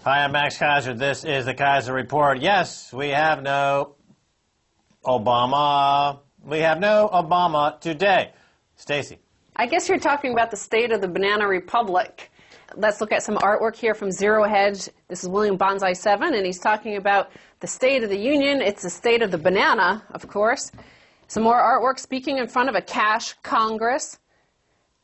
Hi, I'm Max Keiser. This is the Keiser Report. Yes, we have no Obama. We have no Obama today. Stacy. I guess you're talking about the state of the banana republic. Let's look at some artwork here from Zero Hedge. This is William Bonsai 7, and he's talking about the state of the union. It's the state of the banana, of course. Some more artwork speaking in front of a cash Congress.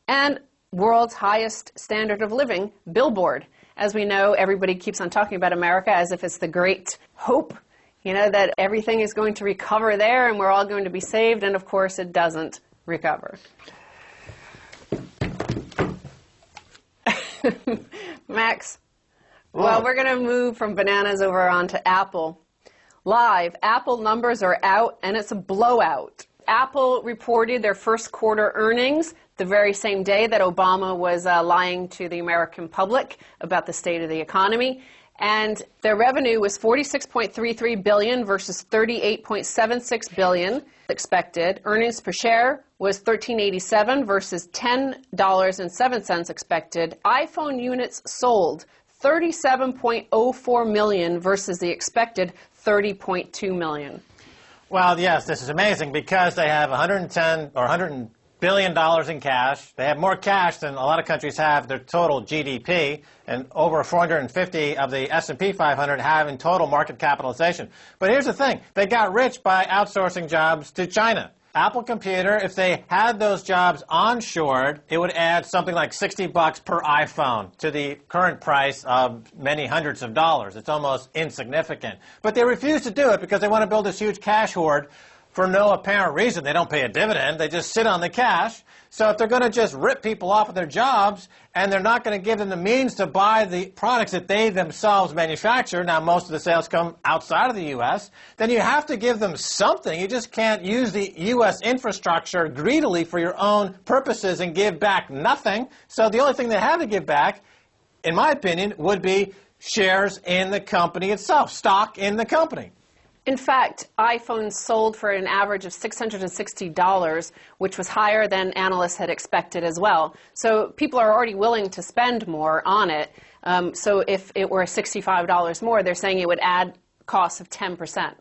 And world's highest standard of living, billboard. As we know, everybody keeps on talking about America as if it's the great hope, that everything is going to recover there and we're all going to be saved, and of course it doesn't recover. Max, well, we're going to move from bananas over onto Apple. Live, Apple numbers are out, and it's a blowout. Apple reported their first quarter earnings the very same day that Obama was lying to the American public about the state of the economy. And their revenue was $46.33 billion versus $38.76 billion expected. Earnings per share was $13.87 versus $10.07 expected. iPhone units sold 37.04 million versus the expected 30.2 million. Well, yes, this is amazing because they have $100 billion in cash. They have more cash than a lot of countries have their total GDP, and over 450 of the S&P 500 have in total market capitalization. But here's the thing. They got rich by outsourcing jobs to China. Apple Computer, if they had those jobs onshored, it would add something like $60 per iPhone to the current price of many hundreds of dollars. It's almost insignificant. But they refuse to do it because they want to build this huge cash hoard for no apparent reason. They don't pay a dividend. They just sit on the cash. So if they're going to just rip people off of their jobs and they're not going to give them the means to buy the products that they themselves manufacture, now most of the sales come outside of the U.S., then you have to give them something. You just can't use the U.S. infrastructure greedily for your own purposes and give back nothing. So the only thing they have to give back, in my opinion, would be shares in the company itself, stock in the company. In fact, iPhones sold for an average of $660, which was higher than analysts had expected as well. So people are already willing to spend more on it. So if it were $65 more, they're saying it would add costs of 10%.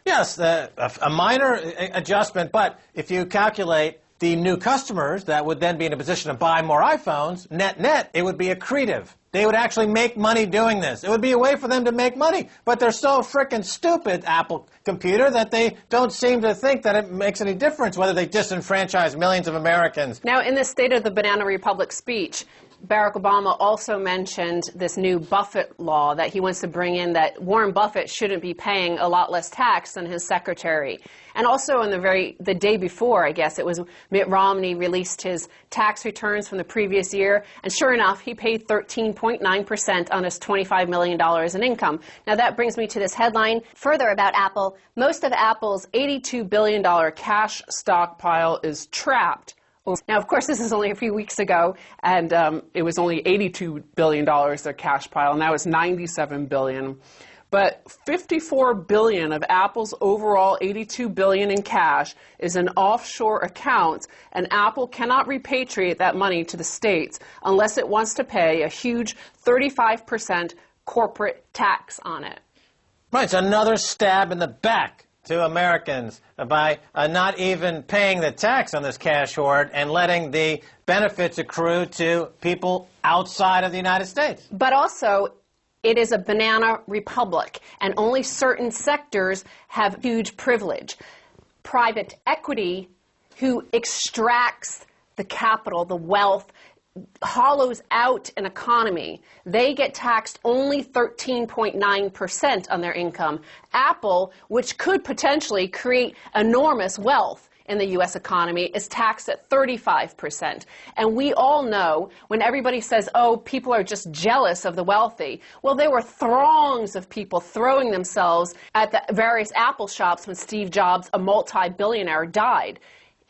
Yes, a minor adjustment, but if you calculate the new customers that would then be in a position to buy more iPhones, net, it would be accretive. They would actually make money doing this. It would be a way for them to make money. But they're so frickin' stupid, Apple Computer, that they don't seem to think that it makes any difference whether they disenfranchise millions of Americans. Now, in the State of the Banana Republic speech, Barack Obama also mentioned this new Buffett law that he wants to bring in, that Warren Buffett shouldn't be paying a lot less tax than his secretary. And also on the day before, I guess, it was Mitt Romney released his tax returns from the previous year, and sure enough, he paid 13.9% on his $25 million in income. Now that brings me to this headline. Further about Apple, most of Apple's $82 billion cash stockpile is trapped. Now, of course, this is only a few weeks ago, and it was only $82 billion, their cash pile. Now it's $97 billion. But $54 billion of Apple's overall $82 billion in cash is in offshore accounts, and Apple cannot repatriate that money to the States unless it wants to pay a huge 35% corporate tax on it. Right, it's another stab in the back to Americans by not even paying the tax on this cash hoard and letting the benefits accrue to people outside of the United States. But also, it is a banana republic, and only certain sectors have huge privilege. Private equity, who extracts the capital, the wealth, hollows out an economy. They get taxed only 13.9% on their income. Apple, which could potentially create enormous wealth in the U.S. economy, is taxed at 35%. And we all know when everybody says, oh, people are just jealous of the wealthy. Well, there were throngs of people throwing themselves at the various Apple shops when Steve Jobs, a multi-billionaire, died.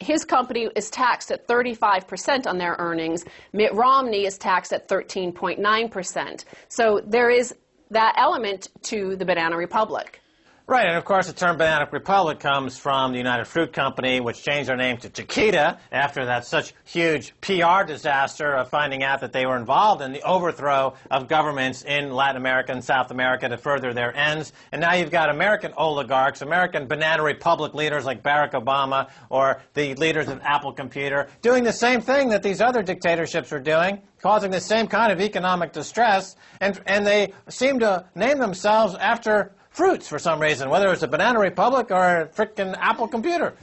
His company is taxed at 35% on their earnings. Mitt Romney is taxed at 13.9%. So there is that element to the banana republic. Right, and of course the term Banana Republic comes from the United Fruit Company, which changed their name to Chiquita after that such huge PR disaster of finding out that they were involved in the overthrow of governments in Latin America and South America to further their ends. And now you've got American oligarchs, American Banana Republic leaders like Barack Obama or the leaders of Apple Computer doing the same thing that these other dictatorships are doing, causing the same kind of economic distress, and they seem to name themselves after fruits for some reason, whether it's a Banana Republic or a frickin' Apple Computer.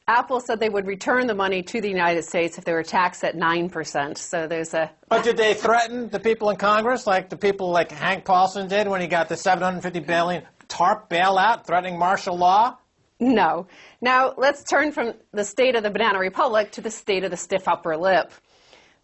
Apple said they would return the money to the United States if they were taxed at 9%. So there's a... But did they threaten the people in Congress, like the people like Hank Paulson did when he got the $750 billion TARP bailout, threatening martial law? No. Now, let's turn from the state of the Banana Republic to the state of the stiff upper lip.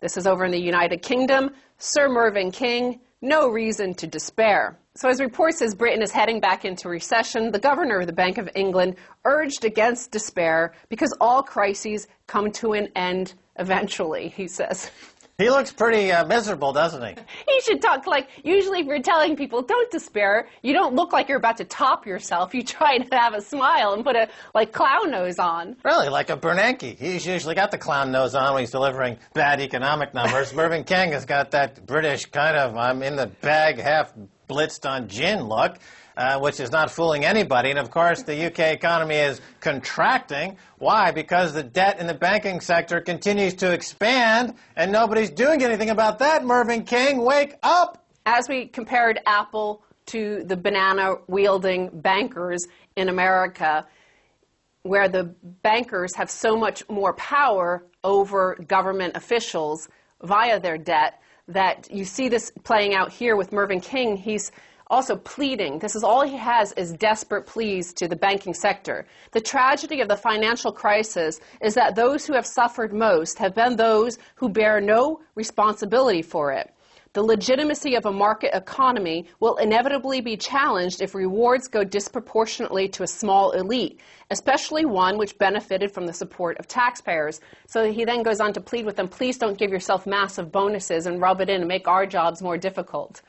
This is over in the United Kingdom. Sir Mervyn King, no reason to despair. So as reports says Britain is heading back into recession, the governor of the Bank of England urged against despair because all crises come to an end eventually, he says. He looks pretty miserable, doesn't he? He should talk like, usually if you're telling people don't despair, you don't look like you're about to top yourself. You try to have a smile and put a clown nose on. Really, like a Bernanke. He's usually got the clown nose on when he's delivering bad economic numbers. Mervyn King has got that British kind of I'm in the bag half blitzed on gin look, which is not fooling anybody. And of course, the UK economy is contracting. Why? Because the debt in the banking sector continues to expand, and nobody's doing anything about that. Mervyn King, wake up! As we compared Apple to the banana-wielding bankers in America, where the bankers have so much more power over government officials via their debt, that you see this playing out here with Mervyn King. He's also pleading. This is all he has is desperate pleas to the banking sector. The tragedy of the financial crisis is that those who have suffered most have been those who bear no responsibility for it. The legitimacy of a market economy will inevitably be challenged if rewards go disproportionately to a small elite, especially one which benefited from the support of taxpayers. So he then goes on to plead with them, please don't give yourself massive bonuses and rub it in and make our jobs more difficult.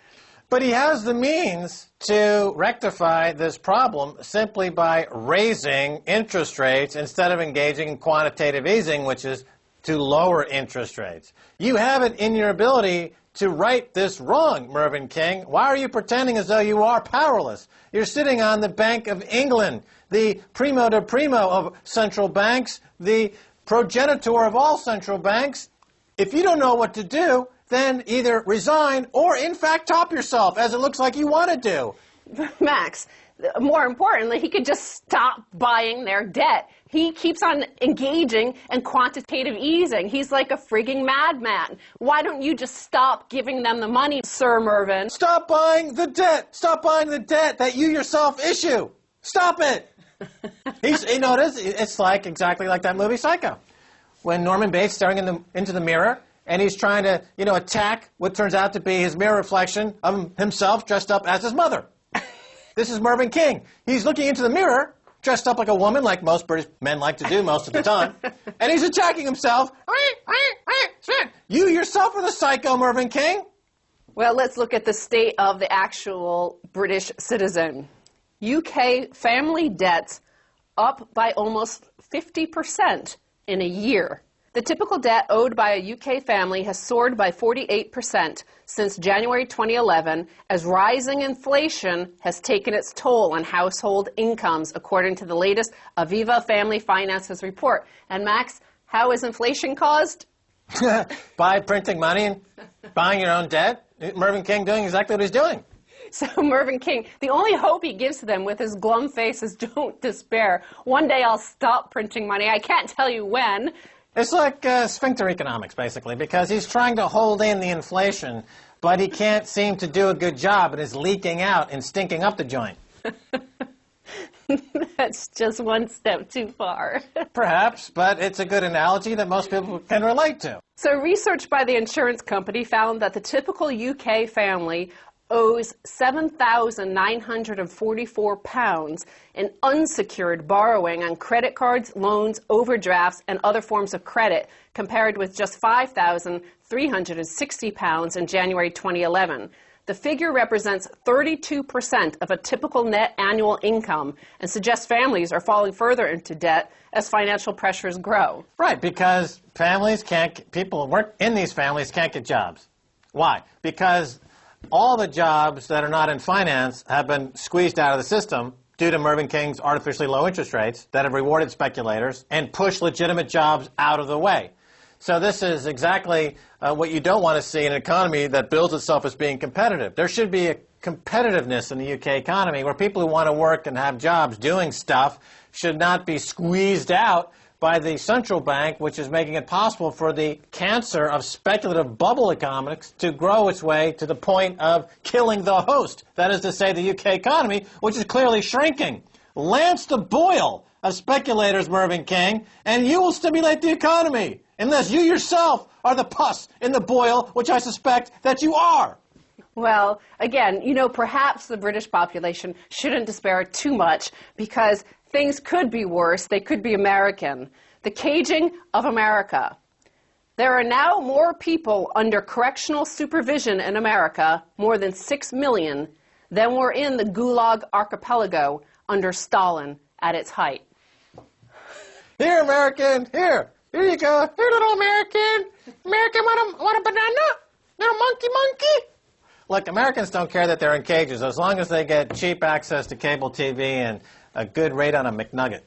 But he has the means to rectify this problem simply by raising interest rates instead of engaging in quantitative easing, which is to lower interest rates. You have it in your ability to right this wrong, Mervyn King. Why are you pretending as though you are powerless? You're sitting on the Bank of England, the primo de primo of central banks, the progenitor of all central banks. If you don't know what to do, then either resign or, in fact, top yourself, as it looks like you want to do. Max, more importantly, he could just stop buying their debt. He keeps on engaging in quantitative easing. He's like a frigging madman. Why don't you just stop giving them the money, Sir Mervyn? Stop buying the debt. Stop buying the debt that you yourself issue. Stop it. You know, it's like exactly like that movie Psycho, when Norman Bates staring into the mirror, and he's trying to, attack what turns out to be his mirror reflection of himself dressed up as his mother. This is Mervyn King. He's looking into the mirror, dressed up like a woman, like most British men like to do most of the time, and he's attacking himself. You yourself are the psycho, Mervyn King. Well, let's look at the state of the actual British citizen. UK family debts up by almost 50% in a year. The typical debt owed by a UK family has soared by 48% since January 2011 as rising inflation has taken its toll on household incomes, according to the latest Aviva Family Finances report. And Max, how is inflation caused? By printing money and buying your own debt. Mervyn King doing exactly what he's doing. So Mervyn King, the only hope he gives to them with his glum face is don't despair. One day I'll stop printing money. I can't tell you when. It's like sphincter economics, basically, because he's trying to hold in the inflation, but he can't seem to do a good job and is leaking out and stinking up the joint. That's just one step too far. Perhaps, but it's a good analogy that most people can relate to. So research by the insurance company found that the typical UK family owes £7,944 in unsecured borrowing on credit cards, loans, overdrafts, and other forms of credit, compared with just £5,360 in January 2011. The figure represents 32% of a typical net annual income and suggests families are falling further into debt as financial pressures grow. Right, because people who work in these families can't get jobs. Why? Because all the jobs that are not in finance have been squeezed out of the system due to Mervyn King's artificially low interest rates that have rewarded speculators and pushed legitimate jobs out of the way. So this is exactly what you don't want to see in an economy that bills itself as being competitive. There should be a competitiveness in the UK economy where people who want to work and have jobs doing stuff should not be squeezed out by the central bank, which is making it possible for the cancer of speculative bubble economics to grow its way to the point of killing the host. That is to say, the UK economy, which is clearly shrinking. Lance the boil of speculators, Mervyn King, and you will stimulate the economy, unless you yourself are the pus in the boil, which I suspect that you are. Well, again, perhaps the British population shouldn't despair too much because things could be worse. They could be American. The caging of America. There are now more people under correctional supervision in America, more than 6 million, than were in the Gulag archipelago under Stalin at its height. Here, American, here you go. Here, little American. American, want a banana? Little monkey. Look, Americans don't care that they're in cages as long as they get cheap access to cable TV and a good rate on a McNugget.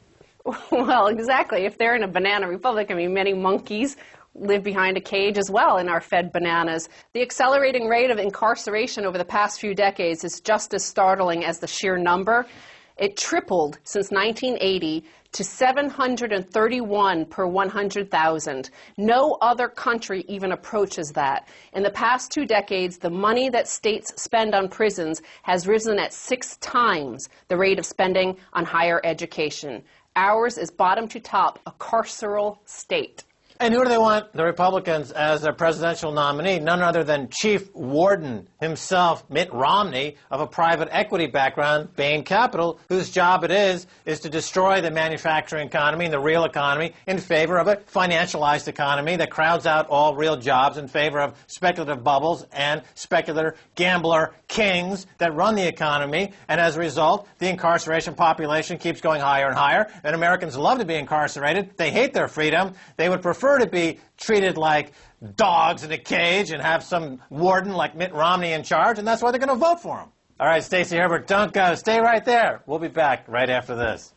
Well, exactly. If they're in a banana republic, many monkeys live behind a cage as well and are fed bananas. The accelerating rate of incarceration over the past few decades is just as startling as the sheer number. It tripled since 1980 to 731 per 100,000. No other country even approaches that. In the past 2 decades, the money that states spend on prisons has risen at 6 times the rate of spending on higher education. Ours is bottom to top a carceral state. And who do they want, the Republicans, as their presidential nominee? None other than Chief Warden himself, Mitt Romney, of a private equity background, Bain Capital, whose job it is to destroy the manufacturing economy and the real economy in favor of a financialized economy that crowds out all real jobs in favor of speculative bubbles and speculator gambler kings that run the economy. And as a result, the incarceration population keeps going higher and higher. And Americans love to be incarcerated. They hate their freedom. They would prefer to be treated like dogs in a cage and have some warden like Mitt Romney in charge, and that's why they're going to vote for him. All right, Stacy Herbert, don't go. Stay right there. We'll be back right after this.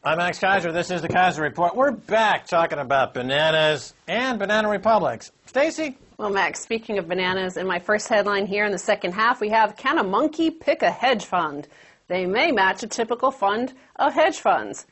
I'm Max Keiser. This is the Keiser Report. We're back talking about bananas and banana republics. Stacy? Well, Max, speaking of bananas, in my first headline here in the second half, we have, can a monkey pick a hedge fund? They may match a typical fund of hedge funds.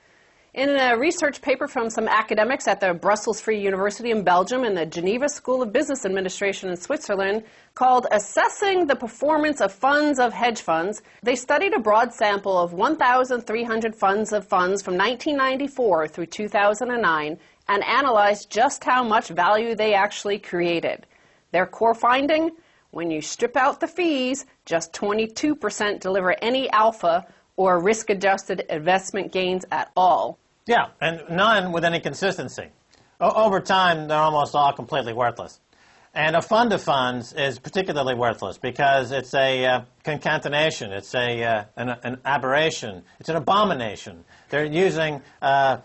In a research paper from some academics at the Brussels Free University in Belgium and the Geneva School of Business Administration in Switzerland called Assessing the Performance of Funds of Hedge Funds, they studied a broad sample of 1,300 funds from 1994 through 2009 and analyzed just how much value they actually created. Their core finding? When you strip out the fees, just 22% deliver any alpha or risk-adjusted investment gains at all. Yeah, and none with any consistency. Over time, they're almost all completely worthless. And a fund of funds is particularly worthless because it's a concatenation, it's an aberration, it's an abomination. They're using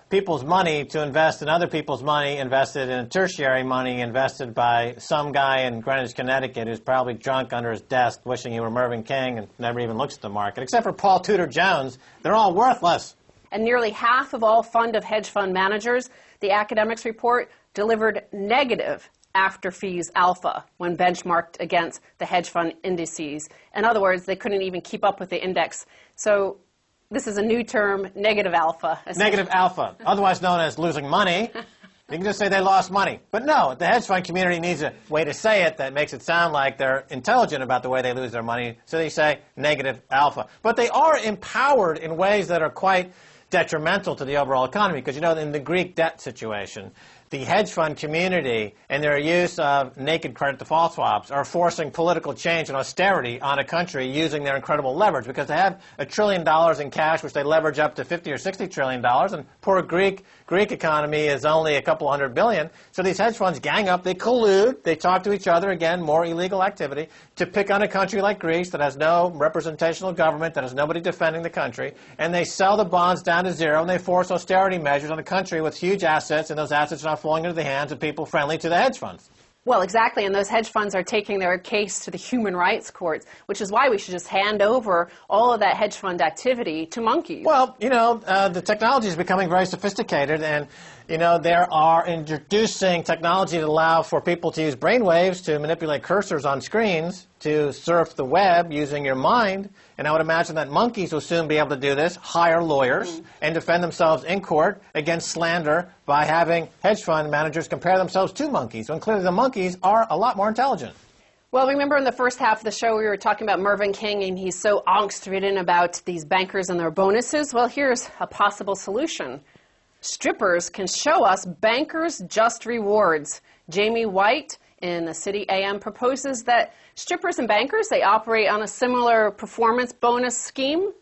people's money to invest in other people's money invested in tertiary money invested by some guy in Greenwich, Connecticut who's probably drunk under his desk wishing he were Mervyn King and never even looks at the market. Except for Paul Tudor Jones, they're all worthless. And nearly half of all fund of hedge fund managers, the academics report, delivered negative after-fees alpha when benchmarked against the hedge fund indices. In other words, they couldn't even keep up with the index. So This is a new term, negative alpha. Negative alpha, otherwise known as losing money. You can just say they lost money. But no, the hedge fund community needs a way to say it that makes it sound like they're intelligent about the way they lose their money, so they say negative alpha. But they are empowered in ways that are quite detrimental to the overall economy, because, you know, in the Greek debt situation, the hedge fund community and their use of naked credit default swaps are forcing political change and austerity on a country using their incredible leverage, because they have $1 trillion in cash, which they leverage up to $50 or $60 trillion, and poor Greek economy is only a couple $100 billion. So these hedge funds gang up, they collude, they talk to each other, again, more illegal activity, to pick on a country like Greece that has no representational government, that has nobody defending the country, and they sell the bonds down to zero, and they force austerity measures on a country with huge assets, and those assets are not falling into the hands of people friendly to the hedge funds. Well, exactly, and those hedge funds are taking their case to the human rights courts, which is why we should just hand over all of that hedge fund activity to monkeys. Well, you know, the technology is becoming very sophisticated, and, you know, there are introducing technology that allow for people to use brainwaves to manipulate cursors on screens to surf the web using your mind. And I would imagine that monkeys will soon be able to do this, hire lawyers, and defend themselves in court against slander by having hedge fund managers compare themselves to monkeys, when clearly the monkeys are a lot more intelligent. Well, remember in the first half of the show we were talking about Mervyn King, and he's so angst-ridden about these bankers and their bonuses? Well, here's a possible solution. Strippers can show us bankers' just rewards. Jamie White in the City AM proposes that strippers and bankers, they operate on a similar performance bonus scheme.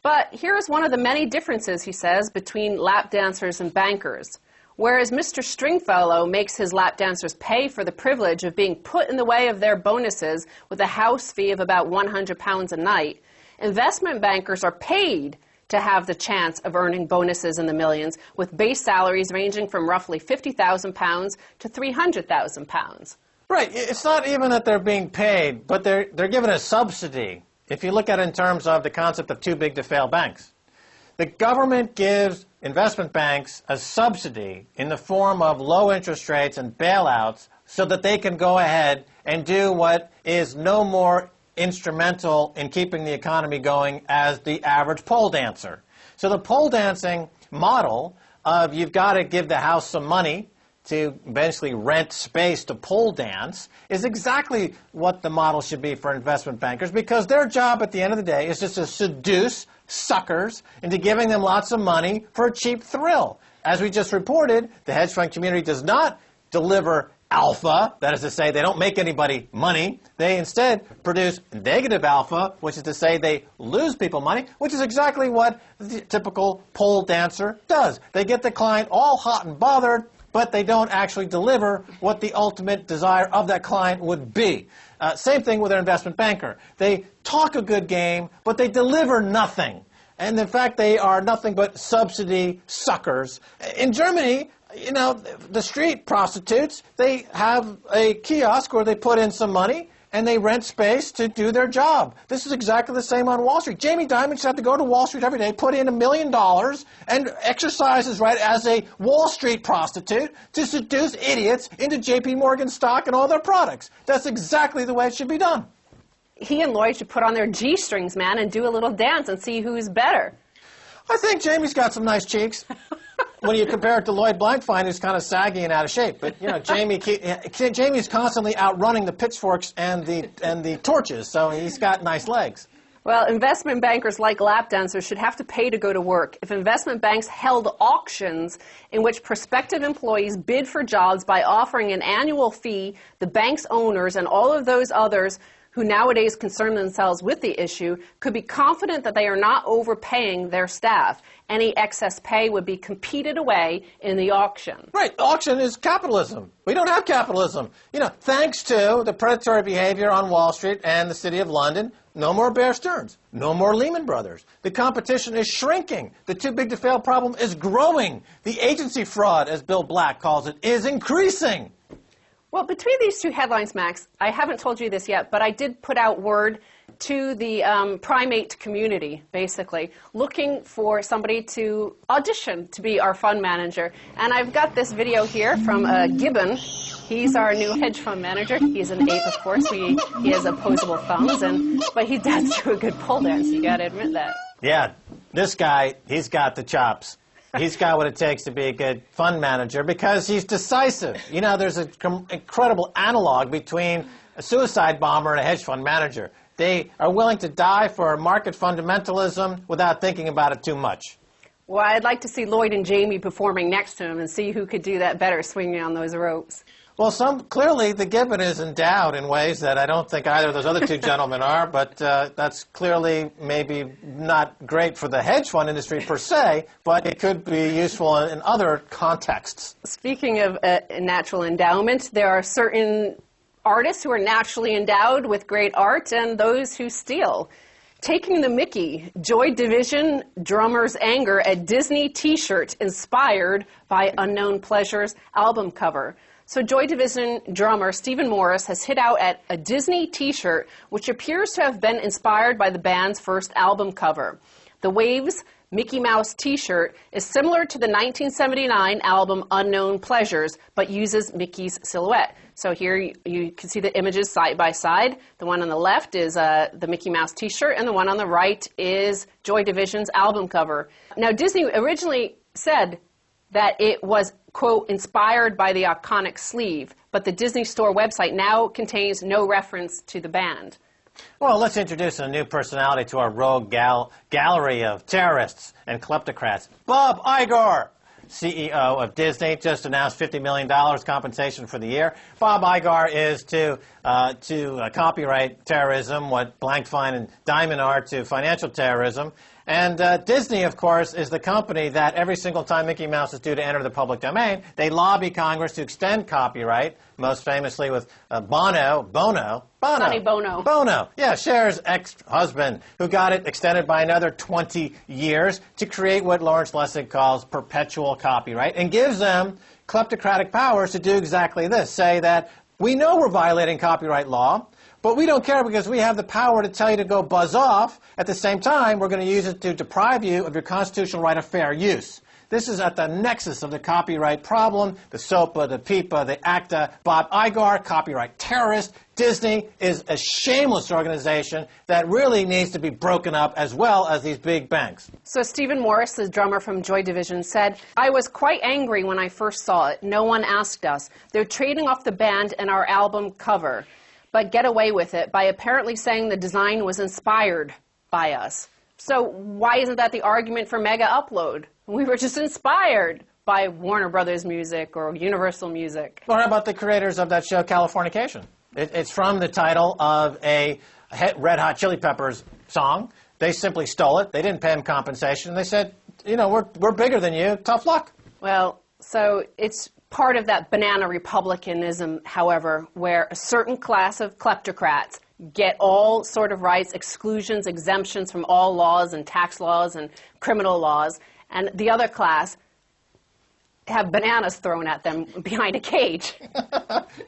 But here's one of the many differences, he says, between lap dancers and bankers. Whereas Mr. Stringfellow makes his lap dancers pay for the privilege of being put in the way of their bonuses with a house fee of about £100 a night, investment bankers are paid to have the chance of earning bonuses in the millions, with base salaries ranging from roughly £50,000 to £300,000. Right. It's not even that they're being paid, but they're given a subsidy. If you look at it in terms of the concept of too big to fail banks. The government gives investment banks a subsidy in the form of low interest rates and bailouts so that they can go ahead and do what is no more instrumental in keeping the economy going as the average pole dancer. So the pole dancing model of you've got to give the house some money to basically rent space to pole dance is exactly what the model should be for investment bankers, because their job at the end of the day is just to seduce suckers into giving them lots of money for a cheap thrill. As we just reported, the hedge fund community does not deliver alpha, that is to say, they don't make anybody money. They instead produce negative alpha, which is to say they lose people money, which is exactly what the typical pole dancer does. They get the client all hot and bothered, but they don't actually deliver what the ultimate desire of that client would be. Same thing with their investment banker. They talk a good game, but they deliver nothing. And in fact, they are nothing but subsidy suckers. In Germany, you know, the street prostitutes, they have a kiosk where they put in some money and they rent space to do their job. This is exactly the same on Wall Street. Jamie Dimon should have to go to Wall Street every day, put in $1 million, and exercises right as a Wall Street prostitute to seduce idiots into J.P. Morgan stock and all their products. That's exactly the way it should be done. He and Lloyd should put on their G-strings, man, and do a little dance and see who's better. I think Jamie's got some nice cheeks. When you compare it to Lloyd Blankfein, who's kind of saggy and out of shape. But, you know, Jamie's constantly outrunning the pitchforks and the torches, so he's got nice legs. Well, investment bankers like lap dancers should have to pay to go to work. If investment banks held auctions in which prospective employees bid for jobs by offering an annual fee, the bank's owners and all of those others who nowadays concern themselves with the issue could be confident that they are not overpaying their staff. Any excess pay would be competed away in the auction. Right. Auction is capitalism. We don't have capitalism. You know, thanks to the predatory behavior on Wall Street and the City of London, no more Bear Stearns, no more Lehman Brothers. The competition is shrinking. The too big to fail problem is growing. The agency fraud, as Bill Black calls it, is increasing. Well, between these two headlines, Max, I haven't told you this yet, but I did put out word to the primate community, basically, looking for somebody to audition to be our fund manager. And I've got this video here from Gibbon. He's our new hedge fund manager. He's an ape, of course. He has opposable thumbs, but he does do a good pole dance. You got to admit that. Yeah. This guy, he's got the chops. He's got what it takes to be a good fund manager because he's decisive. You know, there's an incredible analog between a suicide bomber and a hedge fund manager. They are willing to die for market fundamentalism without thinking about it too much. Well, I'd like to see Lloyd and Jamie performing next to him and see who could do that better, swinging on those ropes. Well, clearly the gibbon is endowed in ways that I don't think either of those other two gentlemen are, but that's clearly maybe not great for the hedge fund industry per se, but it could be useful in other contexts. Speaking of natural endowment, there are certain artists who are naturally endowed with great art and those who steal. Taking the Mickey, Joy Division drummer's anger at Disney T-shirt inspired by Unknown Pleasures album cover. So Joy Division drummer Stephen Morris has hit out at a Disney T-shirt which appears to have been inspired by the band's first album cover. The Waves Mickey Mouse T-shirt is similar to the 1979 album Unknown Pleasures, but uses Mickey's silhouette. So here you can see the images side by side. The one on the left is the Mickey Mouse T-shirt, and the one on the right is Joy Division's album cover. Now, Disney originally said that it was, quote, inspired by the iconic sleeve, but the Disney Store website now contains no reference to the band. Well, let's introduce a new personality to our rogue gallery of terrorists and kleptocrats. Bob Iger, CEO of Disney, just announced $50 million compensation for the year. Bob Iger is to copyright terrorism what Blankfein and Dimon are to financial terrorism. And Disney, of course, is the company that every single time Mickey Mouse is due to enter the public domain, they lobby Congress to extend copyright, most famously with Bono, Sonny Bono. Yeah, Cher's ex-husband, who got it extended by another 20 years to create what Lawrence Lessig calls perpetual copyright, and gives them kleptocratic powers to do exactly this, say that we know we're violating copyright law, but we don't care because we have the power to tell you to go buzz off. At the same time, we're going to use it to deprive you of your constitutional right of fair use. This is at the nexus of the copyright problem, the SOPA, the PIPA, the ACTA, Bob Iger, copyright terrorist. Disney is a shameless organization that really needs to be broken up as well as these big banks. So Stephen Morris, the drummer from Joy Division, said, "I was quite angry when I first saw it. No one asked us. They're trading off the band and our album cover, but get away with it by apparently saying the design was inspired by us. So why isn't that the argument for Mega Upload? We were just inspired by Warner Brothers music or Universal music." Or how about the creators of that show, Californication? It's from the title of a Red Hot Chili Peppers song. They simply stole it. They didn't pay them compensation. They said, you know, we're bigger than you. Tough luck. Well, so it's part of that banana republicanism, however, where a certain class of kleptocrats get all sort of rights, exclusions, exemptions from all laws and tax laws and criminal laws, and the other class have bananas thrown at them behind a cage.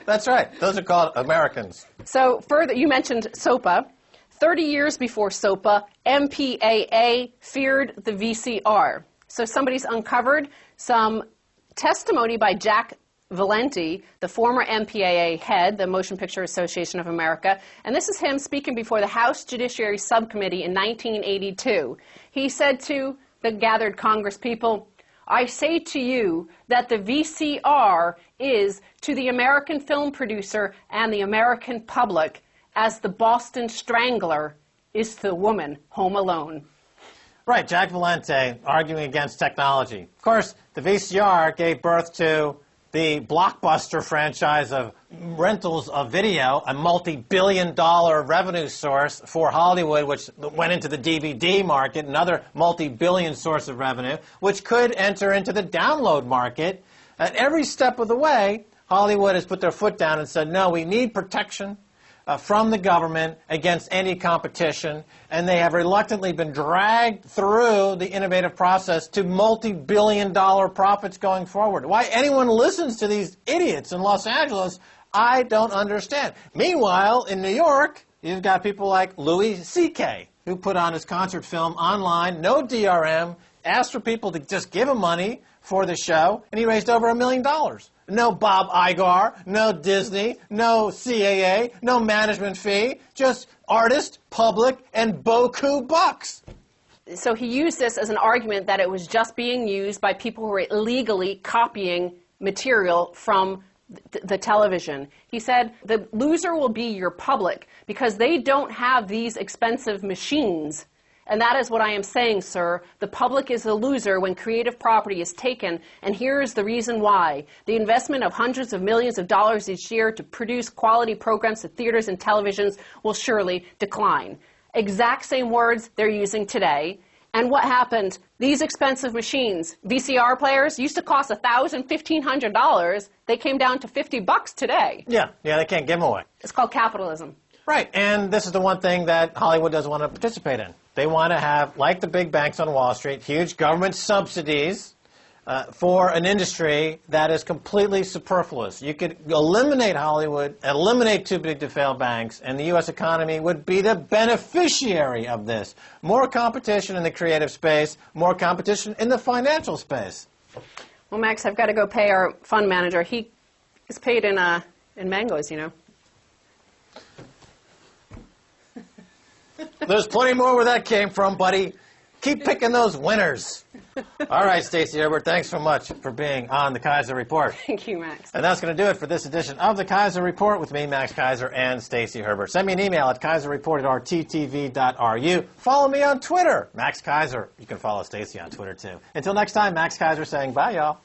That's right. Those are called Americans. So further, you mentioned SOPA. 30 years before SOPA, MPAA feared the VCR. So somebody's uncovered some testimony by Jack Valenti, the former MPAA head, the Motion Picture Association of America, and this is him speaking before the House Judiciary Subcommittee in 1982. He said to the gathered Congress people, "I say to you that the VCR is to the American film producer and the American public as the Boston Strangler is to the woman home alone." Right, Jack Valenti arguing against technology. Of course, the VCR gave birth to the blockbuster franchise of rentals of video, a multi-billion-dollar revenue source for Hollywood, which went into the DVD market, another multi-billion source of revenue, which could enter into the download market. At every step of the way, Hollywood has put their foot down and said, no, we need protection from the government against any competition, and they have reluctantly been dragged through the innovative process to multi-billion-dollar profits going forward. Why anyone listens to these idiots in Los Angeles, I don't understand. Meanwhile, in New York, you've got people like Louis C.K., who put on his concert film online, no DRM, asked for people to just give him money for the show, and he raised over $1 million. No Bob Iger, no Disney, no CAA, no management fee, just artist, public, and beaucoup bucks. so he used this as an argument that it was just being used by people who were illegally copying material from the television. He said, the loser will be your public because they don't have these expensive machines. And that is what I am saying, sir. The public is the loser when creative property is taken, and here is the reason why. The investment of hundreds of millions of dollars each year to produce quality programs to theaters and televisions will surely decline. Exact same words they're using today. And what happened? These expensive machines, VCR players, used to cost $1,000, $1,500. They came down to $50 today. Yeah, they can't give them away. It's called capitalism. Right, and this is the one thing that Hollywood doesn't want to participate in. They want to have, like the big banks on Wall Street, huge government subsidies for an industry that is completely superfluous. You could eliminate Hollywood, eliminate too big to fail banks, and the U.S. economy would be the beneficiary of this. More competition in the creative space, more competition in the financial space. Well, Max, I've got to go pay our fund manager. He is paid in mangoes, you know. There's plenty more where that came from, buddy. Keep picking those winners. All right, Stacy Herbert, thanks so much for being on the Keiser Report. Thank you, Max. And that's going to do it for this edition of the Keiser Report with me, Max Keiser, and Stacy Herbert. Send me an email at keiserreport@rttv.ru. Follow me on Twitter, Max Keiser. You can follow Stacy on Twitter, too. Until next time, Max Keiser saying bye, y'all.